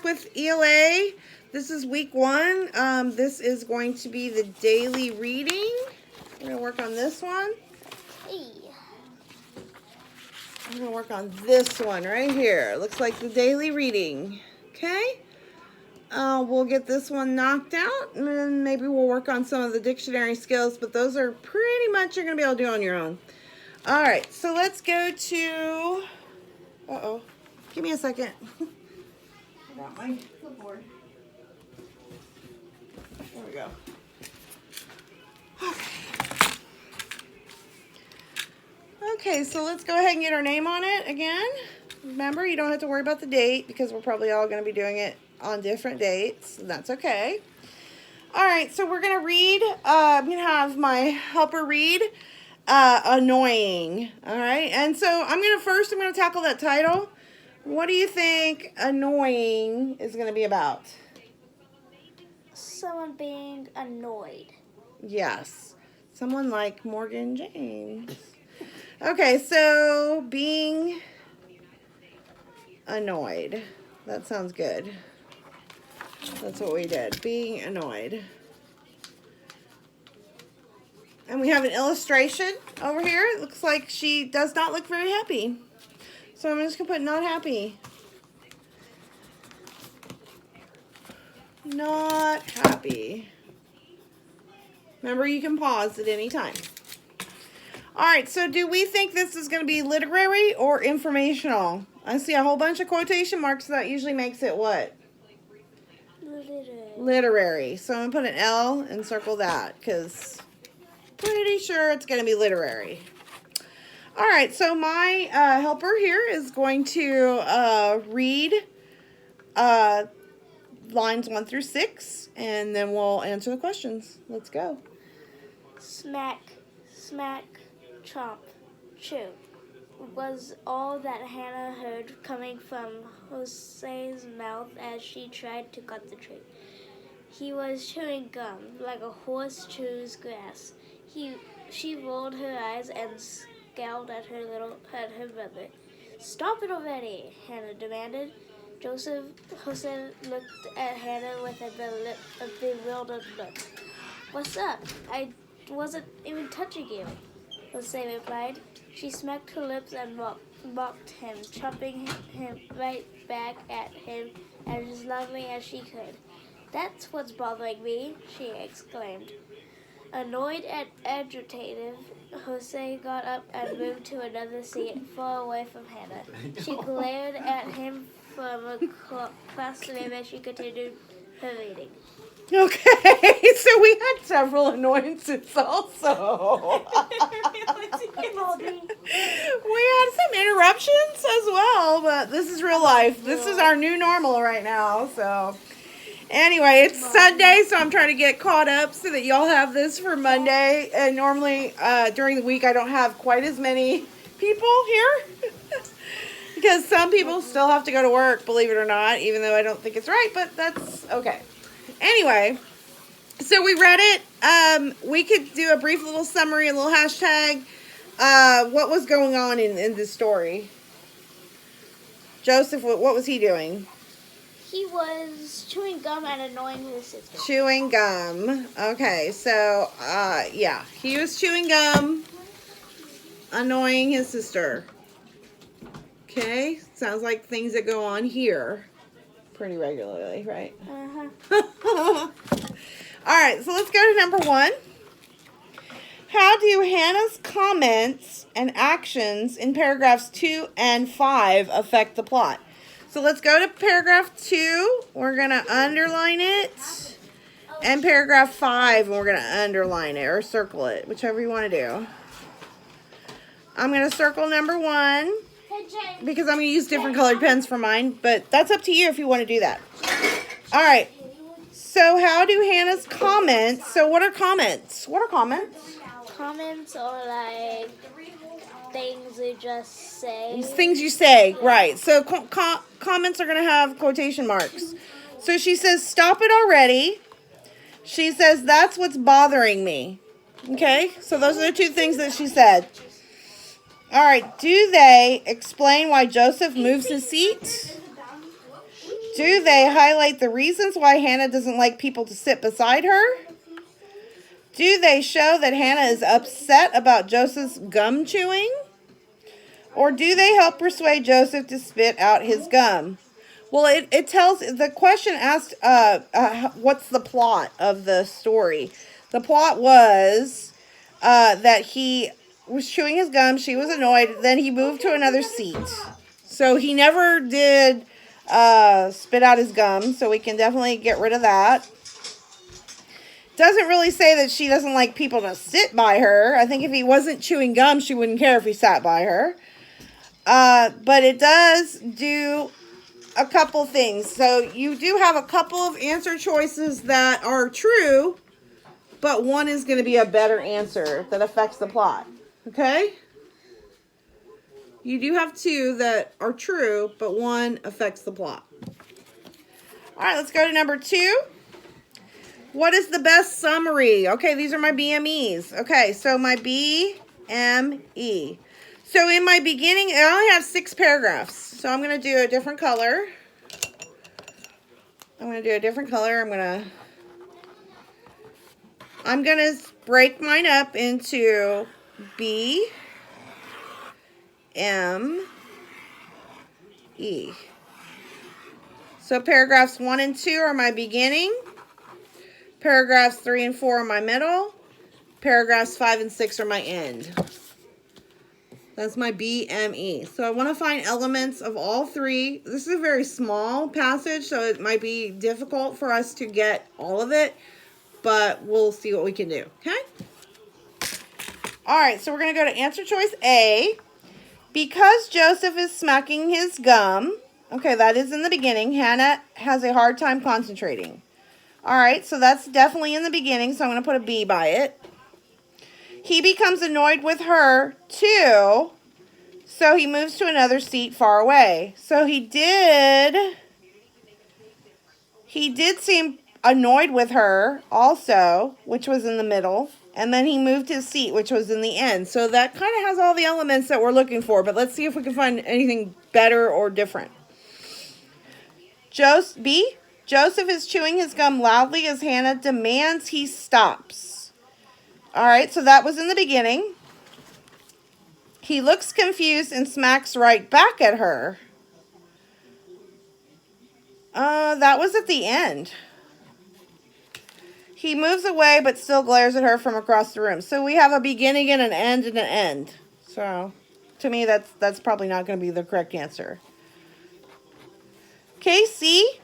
with ELA. This is week 1. This is going to be the daily reading. We're going to work on this one. Hey. I'm going to work on this one right here. Looks like the daily reading. Okay? We'll get this one knocked out, and then maybe we'll work on some of the dictionary skills, but those are pretty much you're going to be able to do on your own. All right, so let's go to... Uh-oh. Give me a second. I got my clipboard. There we go. Okay, so let's go ahead and get our name on it again. Remember, you don't have to worry about the date because we're probably all going to be doing it on different dates, and that's okay. All right, so we're going to read. I'm going to have my helper read annoying. All right, and so I'm going to tackle that title. What do you think annoying is going to be about? Someone being annoyed. Yes, someone like Morgan James. Okay, so being annoyed. That sounds good. That's what we did. Being annoyed. And we have an illustration over here. It looks like she does not look very happy. So I'm just going to put not happy. Not happy. Remember, you can pause at any time. All right, so do we think this is going to be literary or informational? I see a whole bunch of quotation marks, so that usually makes it what? Literary. So I'm going to put an L and circle that because pretty sure it's going to be literary. All right, so my helper here is going to read lines 1 through 6, and then we'll answer the questions. Let's go. Smack, smack, chomp, chew was all that Hannah heard coming from Jose's mouth as she tried to cut the tree. He was chewing gum like a horse chews grass. She rolled her eyes and scowled at her brother. "Stop it already," Hannah demanded. Jose looked at Hannah with a bewildered look. "What's up? I wasn't even touching you," Jose replied. She smacked her lips and mocked him, chopping him right back at him as loudly as she could. "That's what's bothering me," she exclaimed. Annoyed and agitated, Jose got up and moved to another seat far away from Hannah. She glared at him from across the room as she continued her reading. Okay, so we had several annoyances also. We had some interruptions as well, but this is real life. This is our new normal right now, so... Anyway, it's Sunday, so I'm trying to get caught up so that y'all have this for Monday. And normally, during the week, I don't have quite as many people here. Because some people still have to go to work, believe it or not, even though I don't think it's right, but that's okay. Anyway, so we read it. We could do a brief little summary, a little hashtag. What was going on in this story? Joseph, what was he doing? He was chewing gum and annoying his sister. Chewing gum. Okay, so, yeah. He was chewing gum, annoying his sister. Okay, sounds like things that go on here pretty regularly, right? Uh-huh. All right, so let's go to number 1. How do Hannah's comments and actions in paragraphs 2 and 5 affect the plot? So let's go to paragraph 2. We're going to underline it. And paragraph 5, we're going to underline it or circle it, whichever you want to do. I'm going to circle number 1 because I'm going to use different colored pens for mine, but that's up to you if you want to do that. All right. So how do Hannah's comments, so what are comments? What are comments? Comments are like things you just say. Things you say, right. So comments are going to have quotation marks. So she says, "Stop it already." She says, "That's what's bothering me." Okay, so those are the 2 things that she said. All right, do they explain why Joseph moves his seat? Do they highlight the reasons why Hannah doesn't like people to sit beside her? Do they show that Hannah is upset about Joseph's gum chewing? Or do they help persuade Joseph to spit out his gum? Well, it tells, the question asked, what's the plot of the story? The plot was that he was chewing his gum, she was annoyed, then he moved to another seat. So he never did spit out his gum, so we can definitely get rid of that. Doesn't really say that she doesn't like people to sit by her. I think if he wasn't chewing gum, she wouldn't care if he sat by her. But it does do a couple things. So you do have a couple of answer choices that are true, but one is going to be a better answer that affects the plot. Okay? You do have two that are true, but one affects the plot. All right, let's go to number 2. What is the best summary? Okay, these are my BMEs. Okay, so my BME. So in my beginning, I only have 6 paragraphs. So I'm going to do a different color. I'm going to break mine up into B, M, E. So paragraphs 1 and 2 are my beginning. Paragraphs 3 and 4 are my middle. Paragraphs 5 and 6 are my end. That's my BME. So I want to find elements of all 3. This is a very small passage, so it might be difficult for us to get all of it, but we'll see what we can do, okay? All right, so we're going to go to answer choice A. Because Joseph is smacking his gum, okay, that is in the beginning, Hannah has a hard time concentrating. All right, so that's definitely in the beginning, so I'm going to put a B by it. He becomes annoyed with her, too, so he moves to another seat far away. So he did seem annoyed with her also, which was in the middle, and then he moved his seat, which was in the end. So that kind of has all the elements that we're looking for, but let's see if we can find anything better or different. B. Joseph is chewing his gum loudly as Hannah demands he stops. All right, so that was in the beginning. He looks confused and smacks right back at her. That was at the end. He moves away but still glares at her from across the room. So we have a beginning and an end and an end. So to me, that's probably not going to be the correct answer. Okay, C.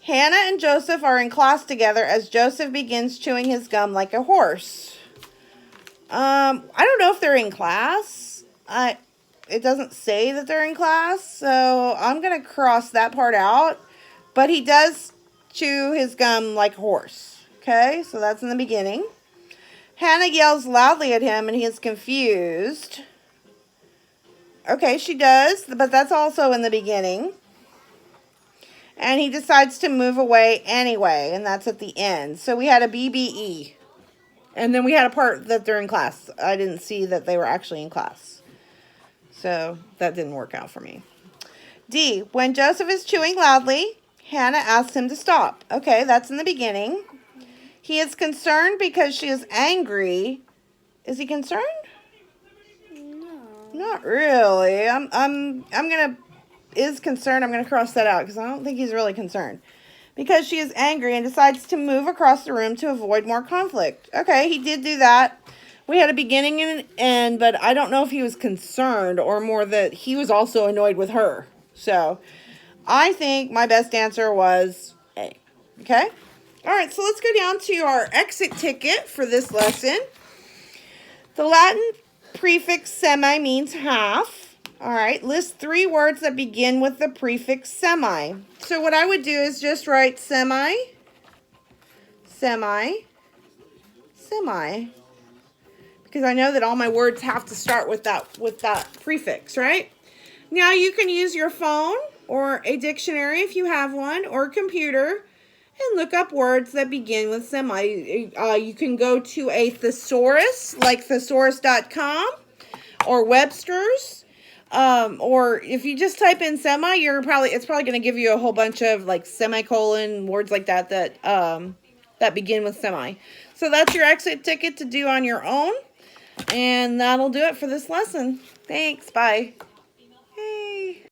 Hannah and Joseph are in class together as Joseph begins chewing his gum like a horse. I don't know if they're in class. It doesn't say that they're in class, so I'm going to cross that part out. But he does chew his gum like a horse. Okay, so that's in the beginning. Hannah yells loudly at him and he is confused. Okay, she does, but that's also in the beginning. And he decides to move away anyway, and that's at the end. So we had a BBE. And then we had a part that they're in class. I didn't see that they were actually in class. So that didn't work out for me. D. When Joseph is chewing loudly, Hannah asks him to stop. Okay, that's in the beginning. He is concerned because she is angry. Is he concerned? No. Not really. Is concerned. I'm going to cross that out because I don't think he's really concerned. Because she is angry and decides to move across the room to avoid more conflict. Okay, he did do that. We had a beginning and an end, but I don't know if he was concerned or more that he was also annoyed with her. So I think my best answer was A. Okay? All right, so let's go down to our exit ticket for this lesson. The Latin prefix semi means half. All right, list 3 words that begin with the prefix semi. So what I would do is just write semi, semi, semi. Because I know that all my words have to start with that prefix, right? Now you can use your phone or a dictionary if you have one, or a computer, and look up words that begin with semi. You can go to a thesaurus, like thesaurus.com, or Webster's. Or if you just type in semi, it's probably going to give you a whole bunch of like semicolon words like that that begin with semi. So that's your exit ticket to do on your own. And that'll do it for this lesson. Thanks. Bye.